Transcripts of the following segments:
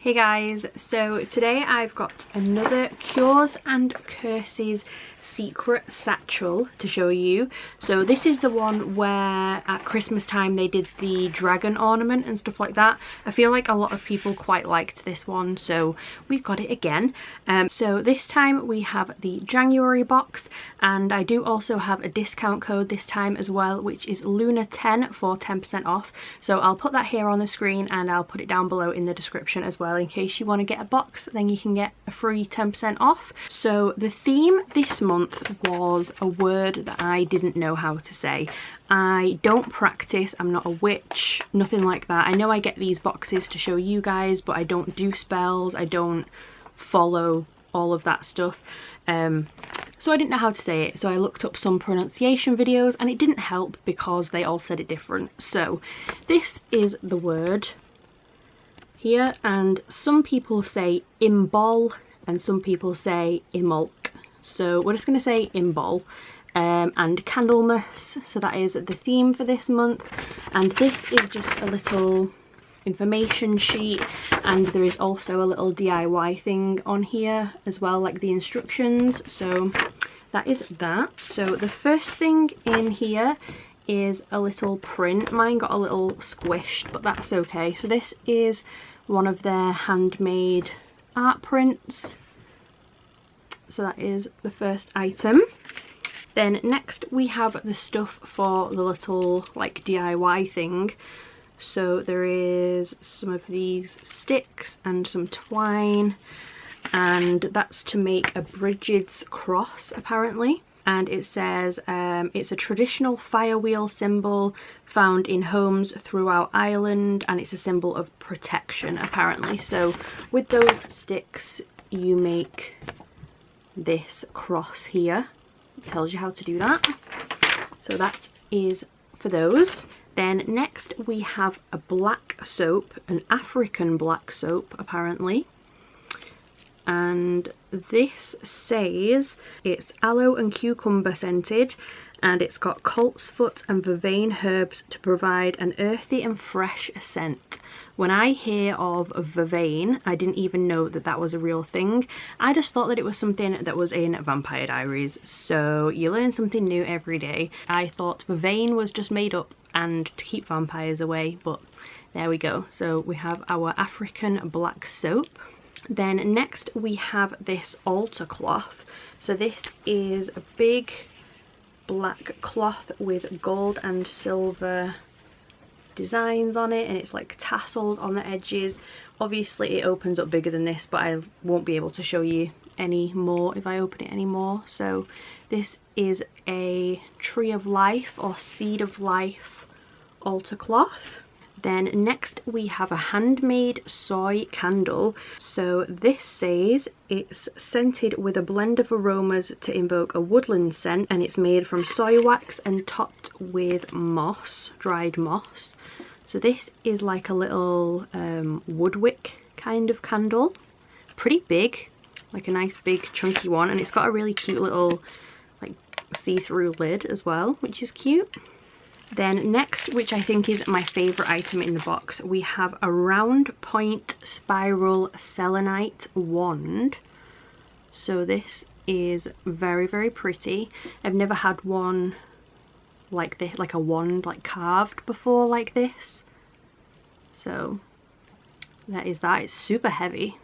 Hey guys, so today I've got another Cures and Curses secret satchel to show you. So this is the one where at Christmas time they did the dragon ornament and stuff like that. I feel like a lot of people quite liked this one, so we've got it again. So this time we have the January box, and I do also have a discount code this time as well, which is Luna10 for 10% off. So I'll put that here on the screen and I'll put it down below in the description as well, in case you want to get a box, then you can get a free 10% off. So the theme this month was a word that I didn't know how to say. I don't practice, I'm not a witch, nothing like that. I know I get these boxes to show you guys, but I don't do spells, I don't follow all of that stuff. So I didn't know how to say it, so I looked up some pronunciation videos and it didn't help because they all said it different. So this is the word here, and some people say imbol and some people say imulk. So we're just going to say imbol, and Candlemas, so that is the theme for this month. And this is just a little information sheet, and there is also a little DIY thing on here as well, like the instructions. So that is that. So the first thing in here is a little print. Mine got a little squished, but that's okay. So this is one of their handmade art prints. So that is the first item. Then next we have the stuff for the little like DIY thing. So there is some of these sticks and some twine, and that's to make a Bridget's cross apparently. And it says it's a traditional fire wheel symbol found in homes throughout Ireland, and it's a symbol of protection apparently. So with those sticks you make this cross here. It tells you how to do that. So that is for those. Then next we have a black soap, an African black soap apparently. And this says it's aloe and cucumber scented, and it's got coltsfoot and vervain herbs to provide an earthy and fresh scent. When I hear of vervain, I didn't even know that that was a real thing. I just thought that it was something that was in Vampire Diaries. So you learn something new every day. I thought vervain was just made up and to keep vampires away, but there we go. So we have our African black soap. Then next we have this altar cloth. So this is a big black cloth with gold and silver designs on it, and it's like tasseled on the edges. Obviously it opens up bigger than this, but I won't be able to show you any more if I open it anymore. So this is a tree of life or seed of life altar cloth. Then next we have a handmade soy candle. So this says it's scented with a blend of aromas to invoke a woodland scent, and it's made from soy wax and topped with moss, dried moss. So this is like a little woodwick kind of candle. Pretty big, like a nice big chunky one, and it's got a really cute little like see-through lid as well, which is cute. Then next, which I think is my favourite item in the box, we have a round point spiral selenite wand. So this is very, very pretty. I've never had one like this, like a wand like carved before like this. So that is that. It's super heavy.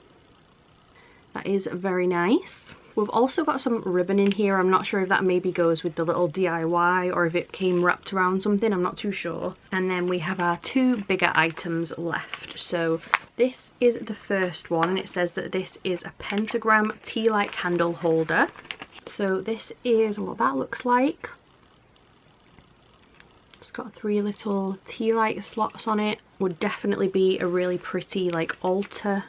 That is very nice. We've also got some ribbon in here. I'm not sure if that maybe goes with the little DIY or if it came wrapped around something. I'm not too sure. And then we have our two bigger items left. So this is the first one, and it says that this is a Pentagram tea light candle holder. So this is what that looks like. It's got 3 little tea light slots on it. Would definitely be a really pretty like altar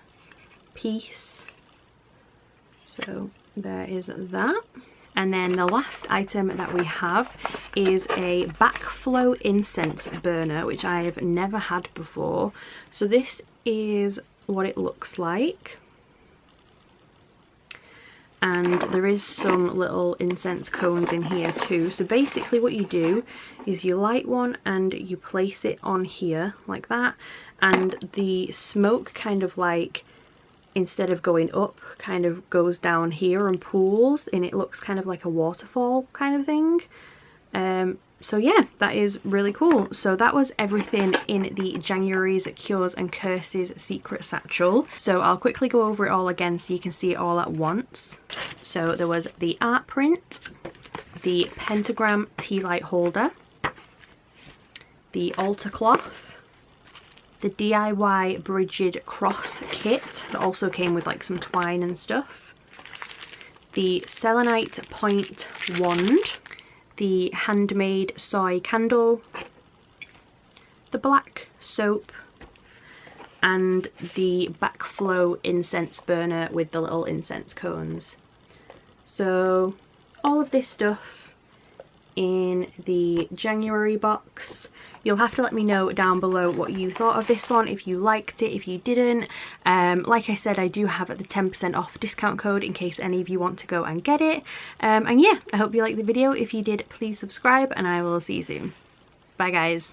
piece. So there is that. And then the last item that we have is a Backflow incense burner, which I have never had before. So this is what it looks like. And there is some little incense cones in here too. So basically what you do is you light one and you place it on here like that, and the smoke kind of like instead of going up, kind of goes down here and pools, and it looks kind of like a waterfall kind of thing. So yeah, that is really cool. So that was everything in the January's Cures and Curses secret satchel. So I'll quickly go over it all again so you can see it all at once. So there was the art print, the Pentagram tea light holder, the altar cloth, the DIY Bridget cross kit that also came with like some twine and stuff, the Selenite point wand, the Handmade Soy Candle, the black soap, and the Backflow incense burner with the little incense cones. So all of this stuff in the January box. You'll have to let me know down below what you thought of this one, if you liked it, if you didn't. Like I said, I do have the 10% off discount code in case any of you want to go and get it. And yeah, I hope you liked the video. If you did, please subscribe and I will see you soon. Bye guys.